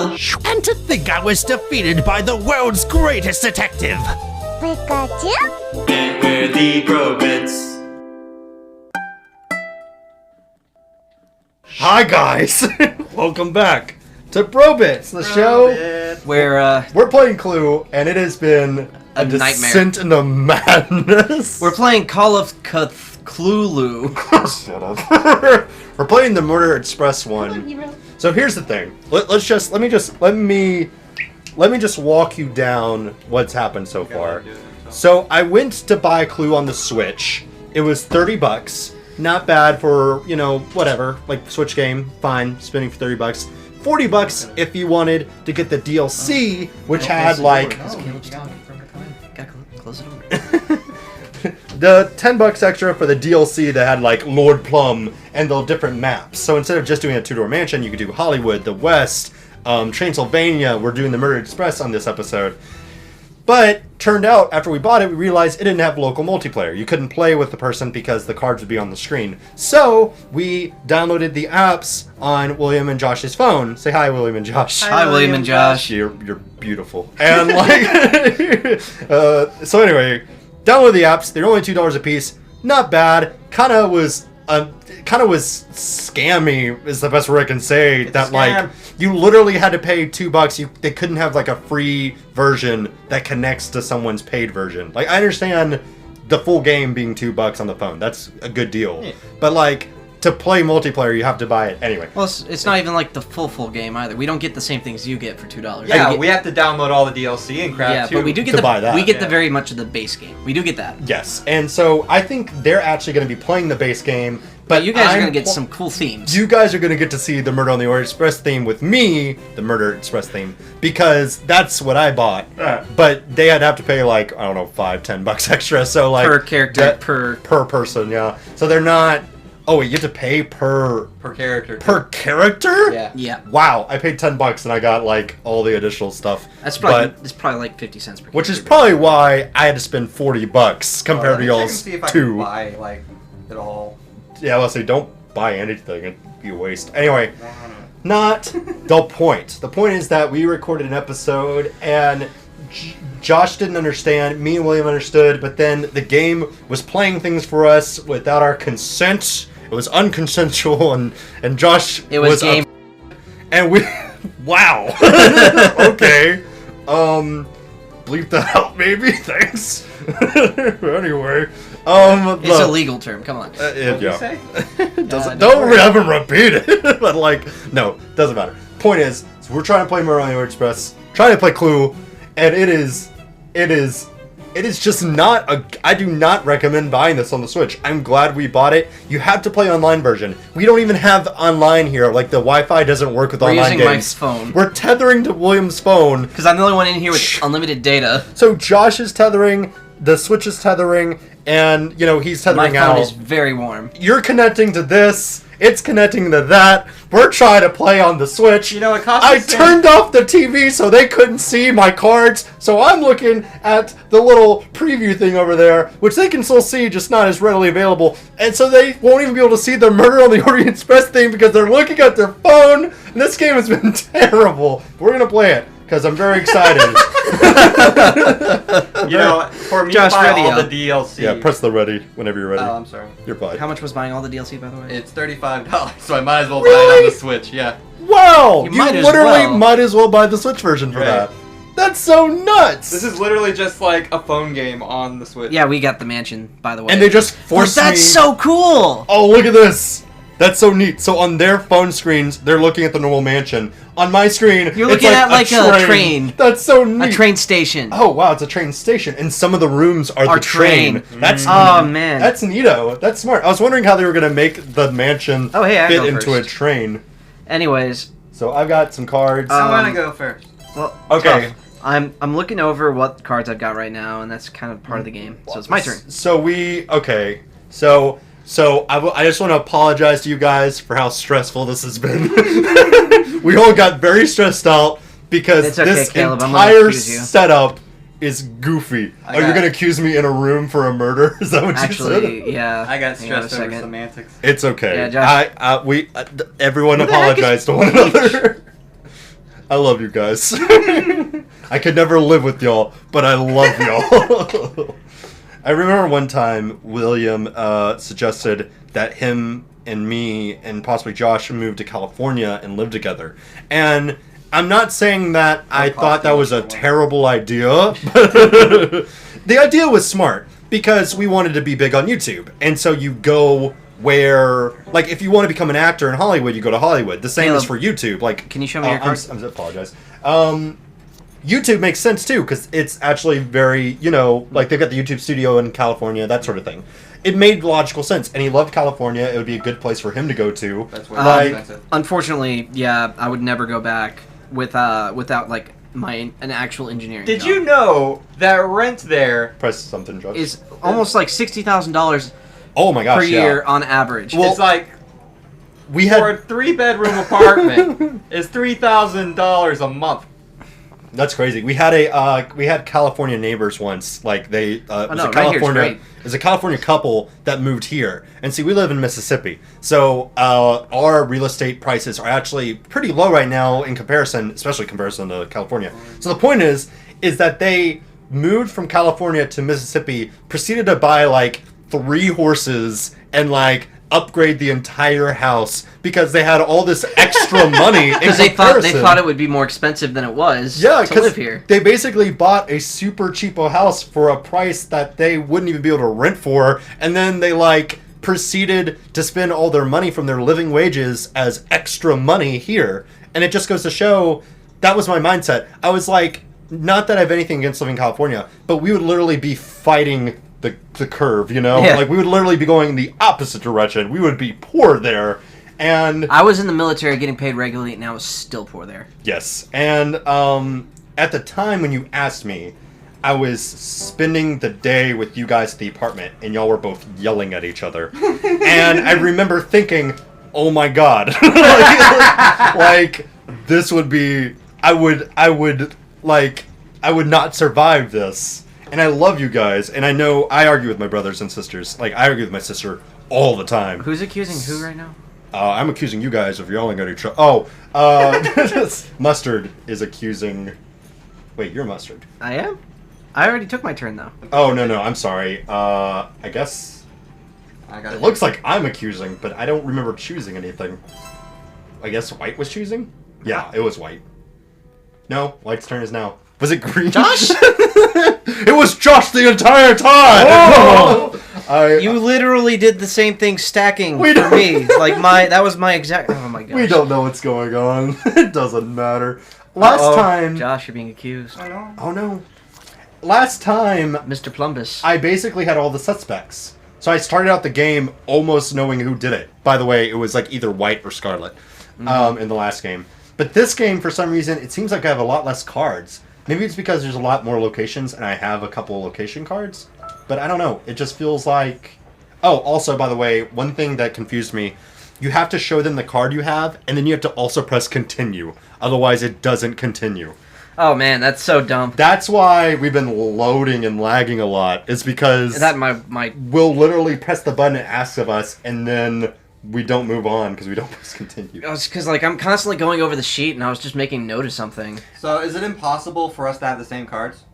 And to think I was defeated by the world's greatest detective! Pikachu? And we're the Probits. Hi guys! Welcome back to Probits, the show where we're playing Clue, and it has been a descent into madness. we're playing Call of Cthulhu. Shut up. We're playing the Murder Express one. So here's the thing. Let me just walk you down what's happened so far. So I went to buy Clue on the Switch. It was $30. Not bad for, you know, whatever, like Switch game, fine, spending for $30. $40 if you wanted to get the DLC, which had like Close it over. the $10 extra for the DLC that had like Lord Plum and the different maps. So instead of just doing a two-door mansion, you could do Hollywood, the West, Transylvania. We're doing the Murder Express on this episode. But turned out, after we bought it, we realized it didn't have local multiplayer. You couldn't play with the person because the cards would be on the screen. So we downloaded the apps on William and Josh's phone. Say hi, William and Josh. Hi, William and Josh. You're beautiful. And like, so anyway, download the apps. They're only $2 a piece. Not bad. Kind of was scammy is the best word I can say. It's that a scam. like you literally had to pay $2. They couldn't have like a free version that connects to someone's paid version. Like I understand the full game being $2 on the phone. That's a good deal. Yeah. But like to play multiplayer, you have to buy it anyway. Well, it's not even like the full game either. We don't get the same things you get for $2. Yeah, we have to download all the DLC and crap too. But we do get to buy that. We get the very much of the base game. We do get that. Yes, and so I think they're actually going to be playing the base game. But you guys are going to get some cool themes. You guys are going to get to see the Murder on the Orient Express theme with me, the Murder Express theme, because that's what I bought. But they had to have to pay like, I don't know, $5-10 extra. So like per character, per person, yeah. So they're not. Oh wait, you have to pay per character. Per character? Yeah. Wow, I paid $10 and I got like all the additional stuff. It's probably like 50 cents per character. Which is probably why I had to spend $40 compared to y'all's see if I two. can buy like it all. Yeah, let's say don't buy anything. It'd be a waste. Anyway, not the point. The point is that we recorded an episode and Josh didn't understand. Me and William understood, but then the game was playing things for us without our consent. It was unconsensual, and Josh was game. And we, wow. Okay, bleep that out, maybe. Thanks. Anyway. It's a legal term. Come on. What did you say? Don't have him repeat it. But like, no, doesn't matter. Point is, so we're trying to play Murder on the Orient Express, trying to play Clue, and it is just not a. I do not recommend buying this on the Switch. I'm glad we bought it. You have to play online version. We don't even have online here. Like the Wi-Fi doesn't work with online games. We're using my phone. We're tethering to William's phone because I'm the only one in here with unlimited data. So Josh is tethering. The Switch is tethering, and, you know, he's tethering out. My phone is very warm. You're connecting to this. It's connecting to that. We're trying to play on the Switch. You know, it costs I turned off the TV so they couldn't see my cards, so I'm looking at the little preview thing over there, which they can still see, just not as readily available. And so they won't even be able to see the Murder on the Orient Express thing because they're looking at their phone. And this game has been terrible. We're going to play it because I'm very excited. You know, for me Josh, to buy all ready, the DLC. Yeah, press the ready whenever you're ready. Oh, I'm sorry. You're fine. How much was buying all the DLC, by the way? It's $35, so I might as well buy Really? it on the Switch. Yeah. Wow! You You might as literally well. might as well buy the Switch version for Right. that. That's so nuts! This is literally just like a phone game on the Switch. Yeah, we got the mansion, by the way. and they just forced me... That's so cool! Oh, look at this! That's so neat. So on their phone screens, they're looking at the normal mansion. On my screen, You're it's looking at like a train. That's so neat. A train station. Oh wow, it's a train station, and some of the rooms are the train. That's Oh man, that's neato. That's smart. I was wondering how they were gonna make the mansion Oh, hey, I fit go into first. a train. Anyways, So I've got some cards. I want to go first. well, Okay. tough. I'm looking over what cards I've got right now, and that's kind of part of the game. So it's my turn. So I just want to apologize to you guys for how stressful this has been. We all got very stressed out because It's okay, this Caleb, I'm gonna entire accuse you. setup is goofy. You're going to accuse me in a room for a murder? Is that what you said? Actually, yeah. I got Hang on a stressed over second. semantics. It's okay. Yeah, Josh. Everyone Who the heck apologized to one another. I love you guys. I could never live with y'all, but I love y'all. I remember one time William suggested that him and me and possibly Josh move to California and live together. And I'm not saying that I thought that was a terrible idea. The idea was smart because we wanted to be big on YouTube. And so you go where, like, if you want to become an actor in Hollywood, you go to Hollywood. The same is for YouTube. Like, can you show me your card? I apologize. YouTube makes sense too because it's actually very, you know, like they've got the YouTube studio in California, that sort of thing. It made logical sense, and he loved California. It would be a good place for him to go to. That's way expensive. Unfortunately, yeah, I would never go back without like an actual engineering Did job. you know that rent there Press something, Josh. Is almost like $60,000 Oh my gosh, per year yeah. on average? Well, it's like We for a had 3-bedroom apartment is $3,000 a month. that's crazy. We had California neighbors once. Like they was no, a right here's California great. there's a California couple that moved here. And see, we live in Mississippi. So our real estate prices are actually pretty low right now in comparison, especially in comparison to California. So the point is that they moved from California to Mississippi, proceeded to buy like 3 horses and like upgrade the entire house because they had all this extra money Because they thought it would be more expensive than it was yeah, to live here. They basically bought a super cheapo house for a price that they wouldn't even be able to rent for, and then they like proceeded to spend all their money from their living wages as extra money here. And it just goes to show that was my mindset. I was like, not that I have anything against living in California, but we would literally be fighting the curve, you know? Yeah. Like we would literally be going in the opposite direction. We would be poor there. And I was in the military getting paid regularly, and I was still poor there. yes. And at the time when you asked me, I was spending the day with you guys at the apartment, and y'all were both yelling at each other. And I remember thinking, oh my god. like, this would be... I would not survive this. And I love you guys, and I know I argue with my brothers and sisters. Like, I argue with my sister all the time. Who's accusing who right now? I'm accusing you guys of yelling at each other. Oh, Mustard is accusing... Wait, you're Mustard. I am? I already took my turn, though. Oh, no, I'm sorry. I guess... It looks like I'm accusing, but I don't remember choosing anything. I guess White was choosing? Yeah, it was White. No, White's turn is now. Was it Green? Josh? It was Josh the entire time! Oh! You literally did the same thing stacking We for don't- me. Like, that was my exact... Oh, my gosh. We don't know what's going on. It doesn't matter. Last time... Josh, you're being accused. I know. Oh, no. Last time, Mr. Plumbus. I basically had all the suspects. So I started out the game almost knowing who did it. By the way, it was like either White or Scarlet in the last game. But this game, for some reason, it seems like I have a lot less cards. Maybe it's because there's a lot more locations and I have a couple location cards. But I don't know. It just feels like... Oh, also, by the way, one thing that confused me. You have to show them the card you have, and then you have to also press continue. Otherwise, it doesn't continue. Oh, man, that's so dumb. That's why we've been loading and lagging a lot. It's because... That my we'll literally press the button it asks of us, and then we don't move on because we don't press continue. It's because, like, I'm constantly going over the sheet, and I was just making note of something. So is it impossible for us to have the same cards?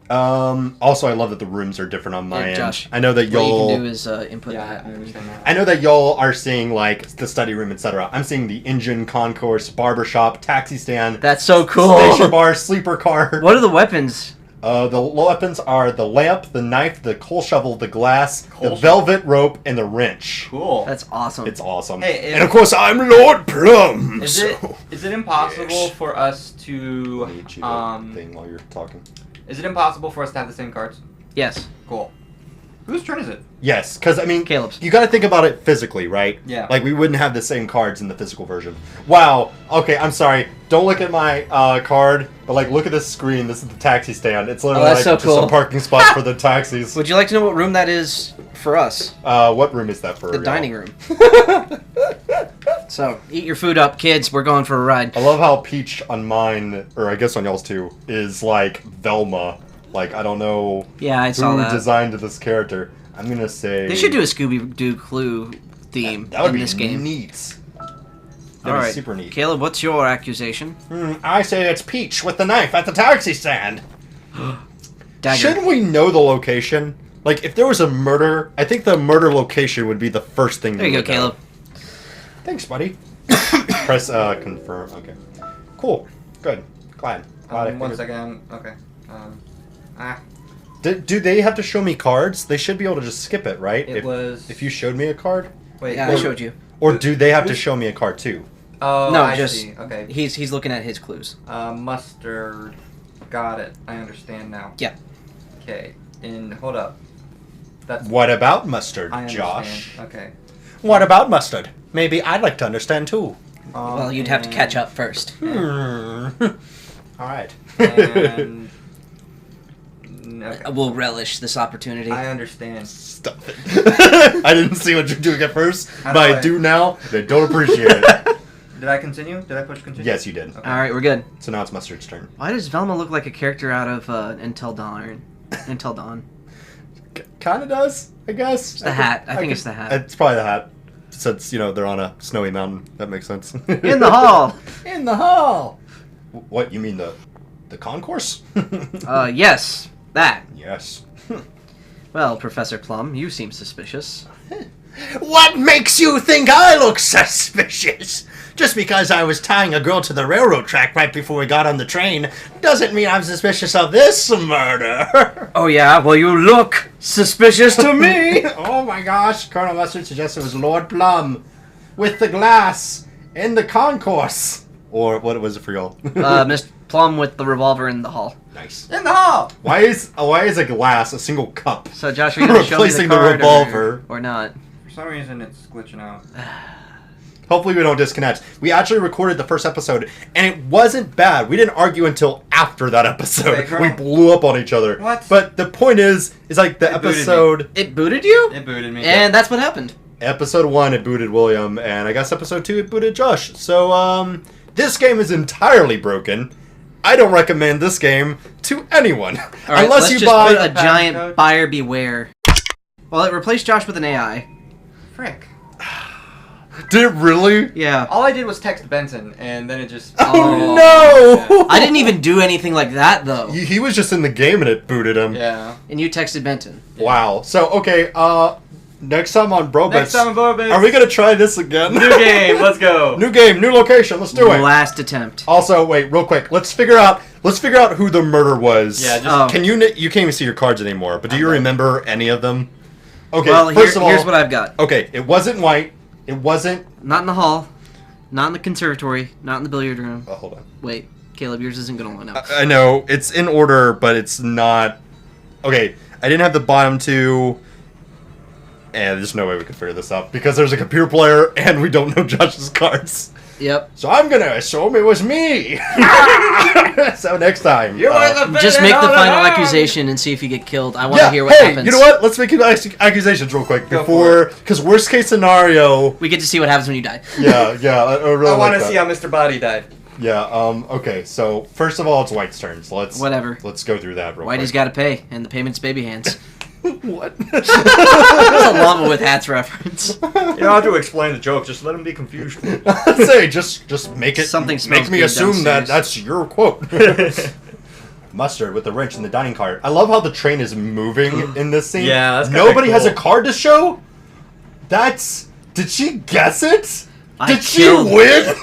Also, I love that the rooms are different on my end. Josh, I know that what y'all... you can do is input Yeah, that. I understand that. I know that y'all are seeing, like, the study room, etc. I'm seeing the engine, concourse, barbershop, taxi stand, That's so cool. station bar, sleeper car. What are the weapons? The weapons are the lamp, the knife, the coal shovel, the glass, the shovel. velvet rope, and the wrench. Cool. That's awesome. It's awesome. Hey, and of course, I'm Lord Plum. Is so- it impossible Yes. for us to I need you that thing while you're talking. Is it impossible for us to have the same cards? Yes. Cool. Whose turn is it? Yes, because, I mean, Caleb's. you got to think about it physically, right? Yeah. Like, we wouldn't have the same cards in the physical version. Wow. Okay, I'm sorry. Don't look at my card, but, like, look at this screen. This is the taxi stand. It's literally, that's like, so just cool. a parking spot for the taxis. Would you like to know what room that is for us? What room is that for? The y'all? dining room. So, eat your food up, kids. We're going for a ride. I love how Peach on mine, or I guess on y'all's too, is, like, Velma. Like, I don't know Yeah, I saw who that. designed this character. I'm gonna say... They should do a Scooby-Doo Clue theme That would in be this game. neat. That All is right, super neat. Caleb, what's your accusation? I say it's Peach with the knife at the taxi stand. Dagger. Shouldn't we know the location? Like, if there was a murder, I think the murder location would be the first thing. There you go, would know. Caleb. Thanks, buddy. Press confirm. Okay. Cool. Good. Glad. I 1 figured- second. Okay. Do they have to show me cards? They should be able to just skip it, right? It was. If you showed me a card, Wait. Yeah, I showed you. or do they have to show me a card too? Oh, No, I just see. Okay. he's looking at his clues. Mustard. Got it. I understand now. Yeah. Okay. And hold up. That's. What about mustard, I understand. Josh? Okay. What about mustard? Maybe I'd like to understand too. Well, you'd have to catch up first. All right. And. Okay. We'll relish this opportunity. I understand. Stop it. I didn't see what you're doing at first, How but do I I- do now. They don't appreciate it. Did I continue? Did I push continue? Yes, you did. Okay. All right, we're good. So now it's Mustard's turn. Why does Velma look like a character out of Until Dawn? Until Dawn. Kind of does, I guess. It's the hat. I think it's the hat. It's probably the hat. Since, they're on a snowy mountain. That makes sense. In the hall. In the hall. What, you mean the concourse? Yes, that. Yes. Well, Professor Plum, you seem suspicious. What makes you think I look suspicious? Just because I was tying a girl to the railroad track right before we got on the train doesn't mean I'm suspicious of this murder. Oh yeah, well you look suspicious to me. Oh my gosh, Colonel Mustard suggests it was Lord Plum with the glass in the concourse. Or what was it for y'all? Miss Plum with the revolver in the hall. Nice. In the hall. Why is a glass a single cup? So Josh, are you gonna show me Replacing the the card revolver. or not? For some reason, it's glitching out. Hopefully we don't disconnect. We actually recorded the first episode, and it wasn't bad. We didn't argue until after that episode. Wait, Colonel. We blew up on each other. What? But the point is like the It booted me. episode... It booted you? It booted me. And that's what happened. Episode 1, it booted William, and I guess episode 2, it booted Josh. So, this game is entirely broken. I don't recommend this game to anyone. All right, Unless let's you just buy... put a giant code. buyer beware. Well, it replaced Josh with an AI. Frick. Did it really? Yeah. All I did was text Benson, and then it just. Oh, no! I didn't even do anything like that though. He was just in the game and it booted him. Yeah. And you texted Benton. Wow. So, okay, next time on Bro Next Bits, time, Bourbon. are we gonna try this again? New game. Let's go. New game, new location. Let's do it. Last attempt. Also, wait, real quick. Let's figure out who the murder was. Yeah, just- Oh. Can you can't even see your cards anymore, but do you remember any of them? Okay, Well, first of all, here's what I've got. okay, it wasn't white. It wasn't. Not in the hall. Not in the conservatory. Not in the billiard room. Oh, hold on. Wait, Caleb, yours isn't gonna line up. I know it's in order, but it's not. Okay, I didn't have the bottom two. And there's no way we could figure this out because there's a computer player and we don't know Josh's cards. Yep. So I'm gonna assume it was me. So next time. You are the Just villain make the all final along. accusation and see if you get killed. I want to Yeah, hear what hey, happens. you know what? Let's make accusations real quick Go before, because worst case scenario. We get to see what happens when you die. Yeah, I really I want like to that. see how Mr. Body died. Yeah. Okay. So first of all, it's White's turn. So Whatever. Let's go through that real Whitey's quick. got to pay, and the payment's baby hands. What? That's a llama with hats reference. You don't have to explain the joke. Just let him be confused. Say just make it. Something make smells me good assume that downstairs. that's your quote. Mustard with the wrench in the dining car. I love how the train is moving in this scene. Yeah, that's kinda Nobody has a cool. card to show. Did she guess it? I Did she killed- win?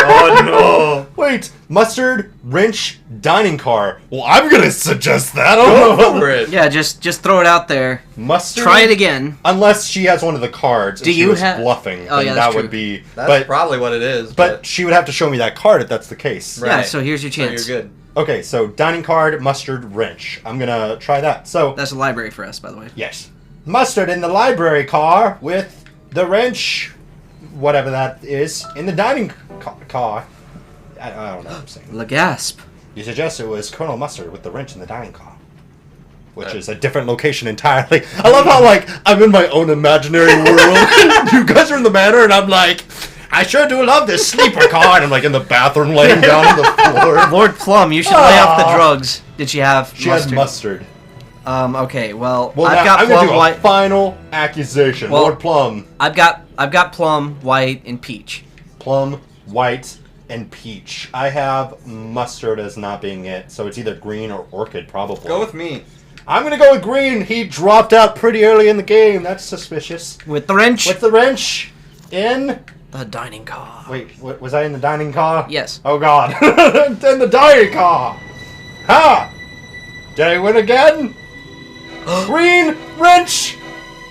Oh Wait, mustard, wrench, dining car. Well, I'm gonna suggest that. no! Go for it. Yeah, just throw it out there. Mustard. Try it again. Unless she has one of the cards. Do and she you was have- bluffing? Oh, then yeah, that that's would true. be. That's but probably what it is. but she would have to show me that card if that's the case. Right. Yeah, so here's your So chance. you're good. Okay, so dining card, mustard, wrench. I'm gonna try that. So That's a library for us, by the way. yes, mustard in the library car with the wrench, whatever that is, in the dining car. I don't know what I'm saying. La Gasp. You suggest it was Colonel Mustard with the wrench in the dining car. Which is a different location entirely. I love how, like, I'm in my own imaginary world. You guys are in the manor, and I'm like, I sure do love this sleeper car. And I'm, like, in the bathroom laying down on the floor. Lord Plum, you should lay off the drugs. Did she have She mustard? has mustard. Okay, well, Well, I've now, got I'm going to Plum, do a White. final accusation. Well- Lord Plum. I've got Plum, White, and Peach. Plum, white, and peach. I have mustard as not being it, so it's either green or orchid, probably. Go with me. I'm gonna go with green. He dropped out pretty early in the game. That's suspicious. With the wrench. With the wrench in... The dining car. Wait, was I in the dining car? Yes. Oh, God. In the dining car. Ha! Did I win again? Green wrench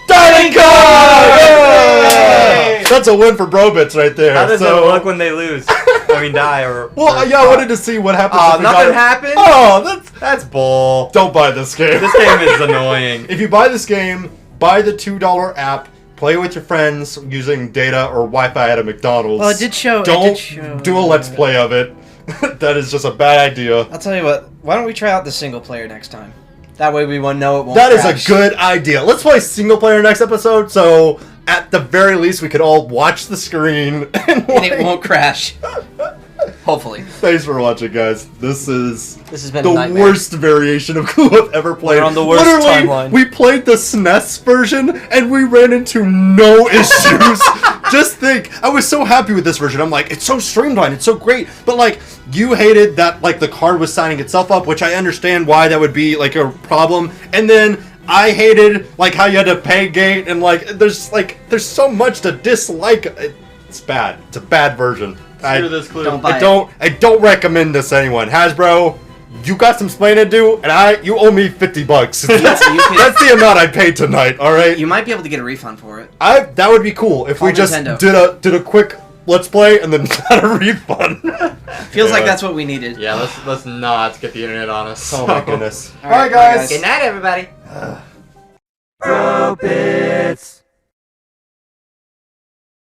dining car! Yay! That's a win for Brobits right there. How does it look when they lose? I mean, die or... Well, yeah, I wanted to see what happens if we nothing got... happened? Oh, That's bull. Don't buy this game. This game is annoying. If you buy this game, buy the $2 app, play with your friends using data or Wi-Fi at a McDonald's. Well, it did show. Don't do a Let's Play of it. That is just a bad idea. I'll tell you what. Why don't we try out the single player next time? That way we won't know it won't That is crash. a good idea. Let's play single player next episode, so at the very least we could all watch the screen. And it won't crash. Hopefully. Thanks for watching, guys. This has been the a nightmare. worst variation of Clue I've ever played. We're on the worst Literally, timeline. we played the SNES version, and we ran into no issues. Just think, I was so happy with this version. I'm like, it's so streamlined, it's so great. But like, you hated that like the card was signing itself up, which I understand why that would be like a problem. And then I hated like how you had to pay gate, and there's so much to dislike. It's bad. It's a bad version. Screw this Clue. Don't buy I don't recommend this to anyone. Hasbro, you got some explaining to do, and you owe me $50. That's the amount I paid tonight. All right. You might be able to get a refund for it. That would be cool if Call we just Nintendo. did a quick Let's Play and then got a refund. Feels like that's what we needed. Yeah, let's not get the internet on us. Oh my goodness. All right, Bye, guys. Good night, everybody. Bro,